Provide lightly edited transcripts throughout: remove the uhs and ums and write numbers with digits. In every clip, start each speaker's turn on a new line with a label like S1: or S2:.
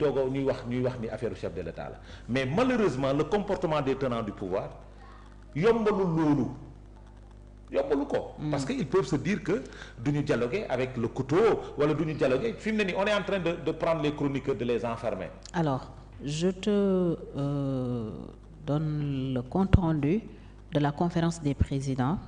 S1: toogoo ñuy wax ni affaire chef de l'État la mais malheureusement le comportement des tenants du pouvoir yombalul loolu yombalu ko. parce que ils peuvent se dire que duñu dialoguer avec le couteau wala duñu dialoguer fi mu ne nii on est en train de prendre les chroniqueurs de les enfermer.
S2: Alors je te donne le compte rendu de la conférence des présidents.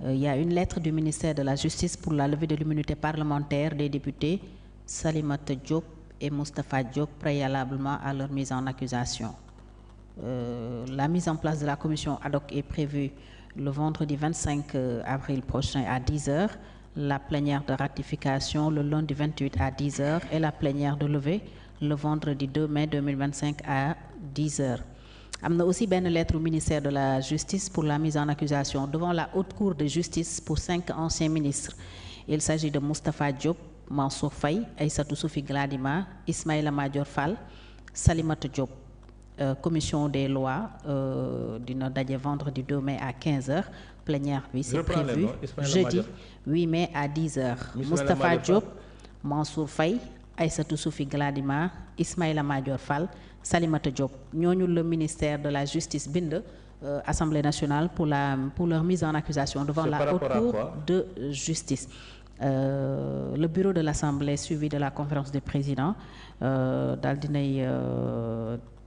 S2: Il y a une lettre du ministère de la Justice pour la levée de l'immunité parlementaire des députés Salimata Diop et Moustapha Diop préalablement à leur mise en accusation. La mise en place de la commission ad hoc est prévue le vendredi 25 avril prochain à 10h, la plénière de ratification le lundi 28 à 10h et la plénière de levée le vendredi 2 mai 2025 à 10h. am na aussi benn lettre au ministère de la Justice pour la mise en accusation devant la Haute Cour de justice pour 5 anciens ministres. Il s'agit de Moustapha Diop, Mansour Faye, Aïssatou Soufi Gladima, Ismaïla Madior Fall, Salimata Diop. Commission des lois dina daje vendredi 2 mai à 15h. Plénière bi c'est prévu jeudi 8 mai à 10h. Moustapha Diop, Mansour Faye, Aïssatou Soufi Gladima, Ismaïla Madior Fall, Salimata Diop ñooñu le ministère de la Justice bind Assemblée nationale pour leur mise en accusation devant la Haute Cour de justice. Le bureau de l'Assemblée suivi de la conférence des présidents daal dinay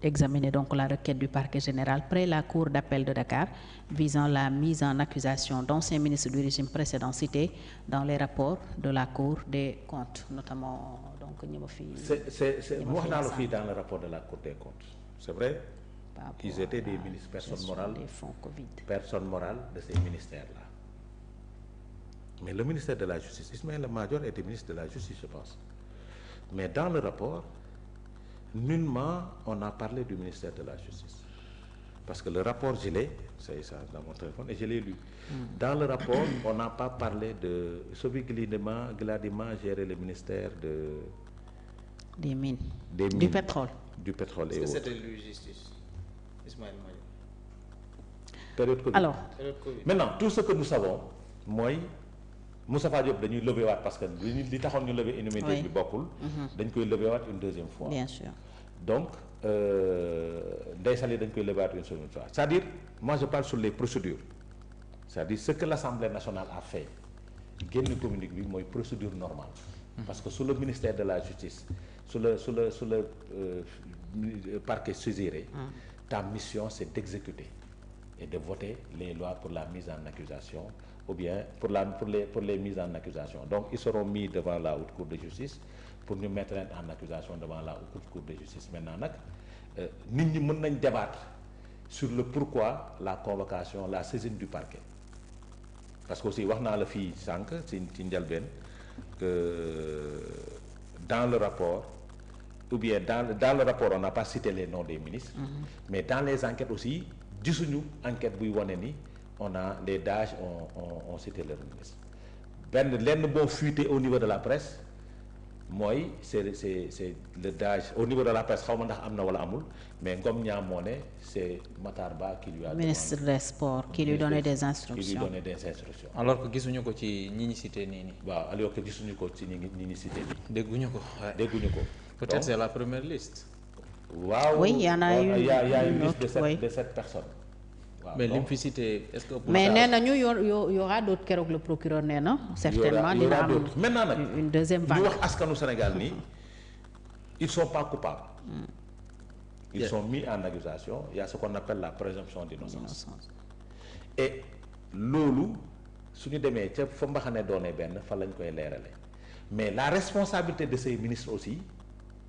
S2: examiner donc la requête du parquet général près la cour d'appel de Dakar visant la mise en accusation d'anciens ministres du régime précédent cités dans les rapports de la Cour des comptes, notamment donc ñi ma fi.
S1: c'est wax naa la fii dans le rapport de la Cour des comptes c'est vrai. Ils étaient des ministres personnes morales
S2: des fonds Covid.
S1: Personnes morales de ces ministères-là. Mais le ministère de la Justice, Ismaïla Madior était ministre de la Justice, je pense. Mais dans le rapport, nullement on a parlé du ministère de la Justice. Parce que le rapport, je l'ai, c'est ça dans mon téléphone, et je l'ai lu. Dans le rapport, on n'a pas parlé de Sophie Gladima gérer le ministère
S2: des mines. Du pétrole.
S1: Du pétrole.
S3: Est-ce que c'était lui justice, Ismaïla Madior?
S1: Période Covid.
S2: Alors,
S1: maintenant, tout ce que nous savons, moi, Moustapha Diop dañuy lever waat parce que li taxoon ñu lever immunité bi bokkul. dañ koy lever waat une deuxième fois.
S2: Bien sûr.
S1: Donc Ndeye Saly dañ koy lever waat une seconde fois. C'est-à-dire, moi je parle sur les procédures. C'est-à-dire ce que l'Assemblée nationale a fait génn communiqué bi mooy procédure normale. Parce que sous le ministère de la Justice, sous le parquet saisiré, ta mission c'est d'exécuter et de voter les lois pour la mise en accusation ou bien pour les mises en accusation. Donc ils seront mis devant la Haute Cour de justice pour ñu mettre en accusation devant la Haute Cour de justice. Maintenant nag nit ñi mën nañ débattre sur le pourquoi la convocation, la saisine du parquet. Parce que aussi wax naa la fii sànq ci njëlbeen que dans le rapport ou bien dans le rapport on n'a pas cité les noms des ministres, mais dans les enquêtes aussi gisuñu enquête buy wane ni on a les DAGE ont cité leur ministre. Lenn boo fuité au niveau de la presse mooy c'est le DAGE au niveau de la presse xaw ma ndax am na wala amul, mais Ngom Niang moo ne c'est Matar Ba qui lui a
S2: ministre des sports qui lui donnait des instructions.
S1: Qui lui donnait des instructions.
S3: Alors que gisuñu ko ci ñi ñi cité nii nii.
S1: waaw alors que gisuñu ko ci ñi ñi cité nii.
S3: dégguñu ko.
S1: dégguñu ko.
S3: Peut-être c'est la première liste.
S1: waaw
S2: oui, il y en a une.
S1: Il y a une liste
S2: autre,
S1: de 7 personnes. Waaw,
S3: mais li mu fi cité est-ce que.
S2: mais nee na ñu y aura d'autres keroog le procureur nee na. certainement dina am
S1: maintenant nag
S2: une deuxième vague.
S1: ñu wax askanu Sénégal nii ils sont pas coupables. Ils sont mis en accusation. Il y a ce qu'on appelle la présomption d'innocence. Et loolu suñu demee ca fa mbaxane doonee benn fa lañ koy leerale mais la responsabilité de ces ministres aussi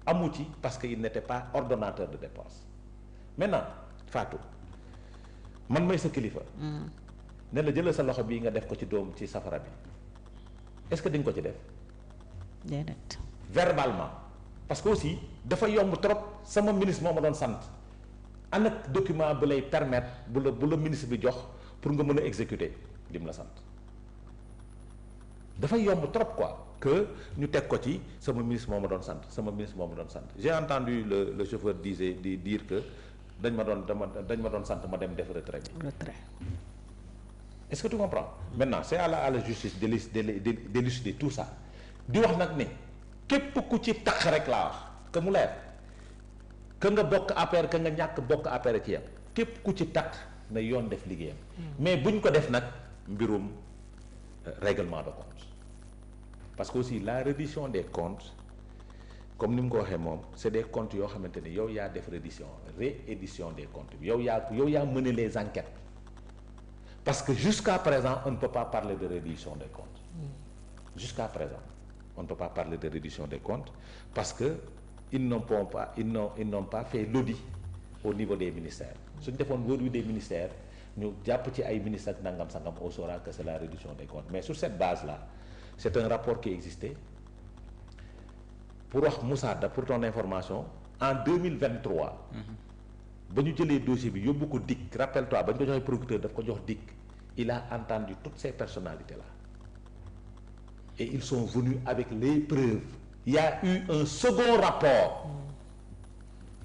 S1: amu ci parce que ils n'étaient pas ordonnateurs de dépenses. Maintenant Fatou man may sa kilifa. ne la jëlal sa loxo bii nga def ko ci doom ci safara bi est-ce que di nga ko ci def.
S2: déedéet.
S1: Verbalement parce que aussi dafa yomb trop sama ministre moo ma doon sant ana document bu lay permettre bu la ministre bi jox pour nga mën a exécuter li mu la sant dafay yomb trop quoi que ñu teg ko ci sama ministre moo ma doon sant sama ministre moo ma doon sant. J'ai entendu le chauffeur dire que dañ ma doon sant ma dem def retrait bi. Est-ce que tu comprends? Maintenant c'est à la justice d'élucider tout ça di wax nag ne képp ku ci tax rek laa wax que mu leer que nga bokk APR que nga ñàkk bokk APR ci yam képp ku ci takk na yoon def liggéeyam. mais buñ ko def nag mbirum règlement de compte parce que aussi la reddition des comptes comme ni mu ko waxee moom c'est des comptes yoo xamante ni yow yaa def réédition des comptes bi yow yaa mené les enquêtes parce que jusqu'à présent on ne peut pas parler de reddition des comptes. Jusqu'à présent on ne peut pas parler de reddition des comptes parce que ils n'ont pas fait l'audit au niveau des ministères suñu defoon l'audit des ministères ñu jàpp ci ay ministres ak nangam sangam on saura que c'est la reddition des comptes mais sur cette base là c'est un rapport qui existait pour wax Moussa pour ton information en 2023 ba ñu jëlee dossier bi yóbbu ko DIC rappelle-toi ba ñu ko joxee procureur daf ko jox DIC il a entendu toutes ces personnalités là et ils sont venus avec les preuves. Il y a eu un second rapport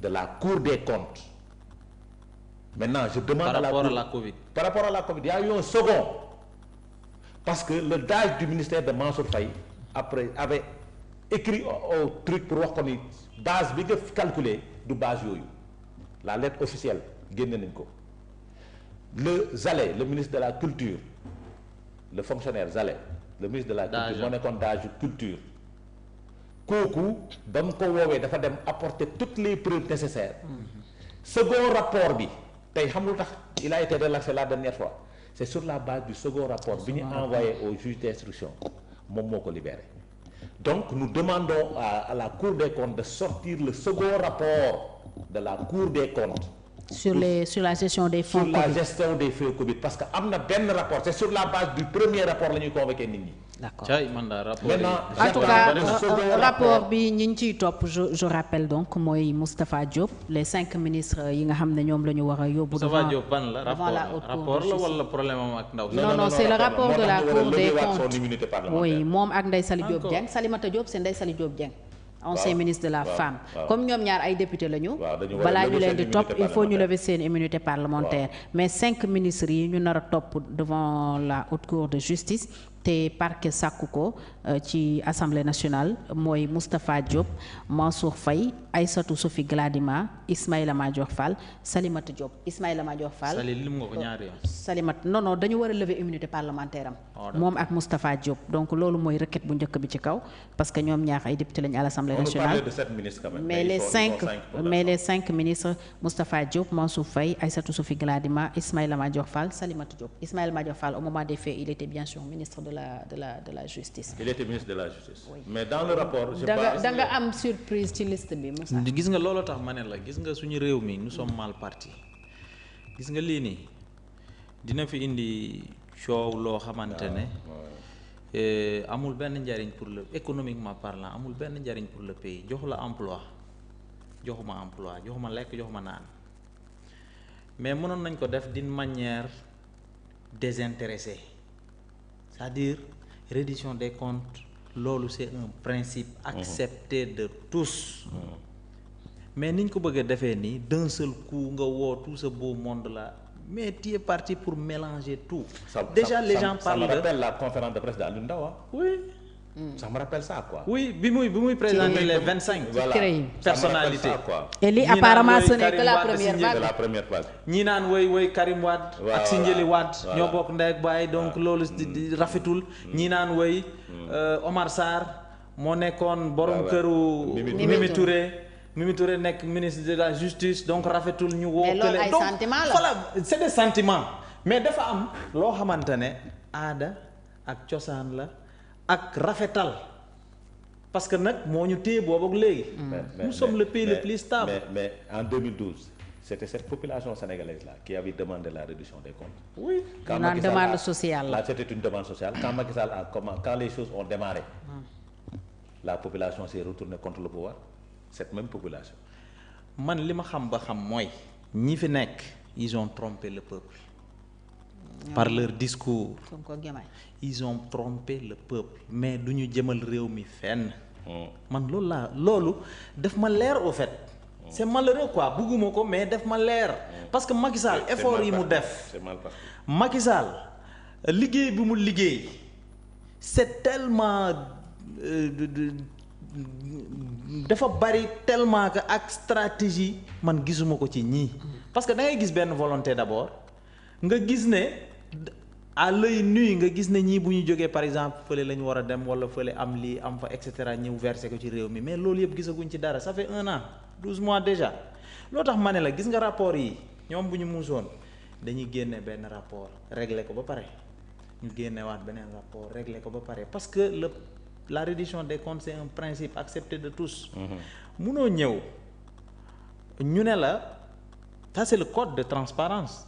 S1: de la Cour des comptes. Maintenant, je demande
S3: par rapport à la Covid.
S1: Par rapport à la Covid, il y a eu un second. Parce que le DAGE du ministère de Mansour Faye après avait écrit au truc pour wax ko ni base bi nga calculé du base yooyu. La lettre officielle génne nañ ko. Le Zale, le ministre de la Culture, le fonctionnaire Zale, le ministre de la Culture moo nekkoon DAGE culture kooku ba mu ko woowee dafa dem apporter toutes les preuves nécessaires. Second rapport bi tey xam lu tax il a été relaxé la dernière fois c'est sur la base du second rapport bi ñu envoyé au juge d'instruction moom moo ko libéré. Donc nous demandons à la Cour des comptes de sortir le second rapport de la Cour des comptes
S2: sur la gestion des fonds
S1: Covid. Sur la gestion des fonds Covid parce que am na benn rapport c'est sur la base du premier rapport la ñuy convoqué nit ñi.
S2: D'accord.
S1: En
S2: tout cas rapport bi ñi ñu ciy topp je rappelle donc mooy Moustapha Diop les 5 ministres yi nga xam ne ñoom la ñu war a yóbbu.
S3: Moustapha Diop ban la rapport la wala problème am ak ndaw.
S2: non c'est le rapport de la Cour des comptes. Oui moom ak Ndeye Saly Diop Dieng Salimata Diop c'est Ndeye Saly Diop Dieng. ancien ministre de la femme comme ñoom ñaar ay député lañu balaa ñu leen di topp il faut ñu lever seen immunité parlementaire mais 5 ministres yi ñu nar a topp devant la haute cour de justice te parquet sàkku ko ci assemblée nationale mooy Moustapha Diop Mansour Faye Aïssatou Sophie Gladima Ismaïla Madior Fall Salimata Diop Ismaïla Madior Fall Salimata non dañu war a lever immunité parlementaire am moom ak Moustapha Diop donc loolu mooy requête bu njëkk bi ci kaw parce que ñoom ñaar ay député lañu à l'Assemblée nationale mais les 5 ministres Moustapha Diop Mansour Faye Aïssatou Sophie Gladima Ismaïla Madior Fall Salimata Diop Ismaïla Madior Fall au moment des faits il était bien sûr ministre de la justice.
S1: Il était ministre de la justice. Oui. Mais dans le rapport je
S2: pense da nga am surprise ci liste bi Moussa.
S3: gis nga loolu tax ma ne la gis nga suñu réew mi nous sommes mal partis gis nga lii nii dina fi indi coow loo xamante ne amul benn njariñ pour le économiquement parlant amul benn njariñ pour le pays jox la emploi joxuma lekk joxuma naan mais mënoon nañ ko def d'une manière désintéressée. C'est-à-dire reddition des comptes loolu c'est un principe accepté de tous mais niñ ko bëgg a defee nii d'un seul coup nga woo tout ce beau monde là mais tu es parti pour mélanger tout. Les gens parlent de. Ça me rappelle
S1: la conférence de presse d'Alioune Ndao.
S3: Oui.
S1: Ça me rappelle ça quoi.
S3: Oui bi muy présenter les 25 personnalités.
S2: Et li apparemment ce n'est que la première vague.
S3: ñi naan woy Karim Wade ak Sindiély Wade ñoo bokk ndey ak baay donc loolu di rafetul ñi naan woy Omar Sarr moo nekkoon borom këru Mimi Touré nekk ministre de la justice donc rafetul ñu woo kële donc voilà c'est des sentiments mais dafa am loo xamante ne aada ak cosaan la ak rafetal parce que nag moo ñu téye boobu ak léegi. nous sommes le pays le plus stable.
S1: mais en 2012 c'était cette population sénégalaise là qui avait demandé la réduction des comptes.
S2: Oui. Une demande sociale.
S1: Là c'était une demande sociale quand Macky Sall quand les choses ont démarré. La population s'est retournée contre le pouvoir cette même population.
S3: man li ma xam ba xam mooy ñi fi nekk ils ont trompé le peuple. Par leur discours. Ils ont trompé le peuple mais du ñu jëmal réew mi fenn. man loolu daf ma leer au fait. c'est malheureux quoi bugguma ko mais daf ma leer. parce que Macky Sall effort yi mu def. Macky Sall liggéey bi mu liggéey c'est tellement dafa bari tellement que ak stratégie man gisuma ko ci ñii parce que da ngay gis benn volonté d'abord nga gis ne à l'œil nu nga gis ne ñii bu ñu jógee par exemple fële la ñu war a dem wala fële am lii am fa et cetera ñëw versé ko ci réew mi mais loolu yëpp gisaguñ ci dara ça fait 1 an 12 mois déjà loo tax ma ne la gis nga rapport yi ñoom bu ñu muusoon dañuy génne benn rapport régler ko ba pare ñu génnewaat beneen rapport régler ko ba pare parce que la reddition des comptes c'est un principe accepté de tous. munoo ñëw ñu ne la ça c'est le code de transparence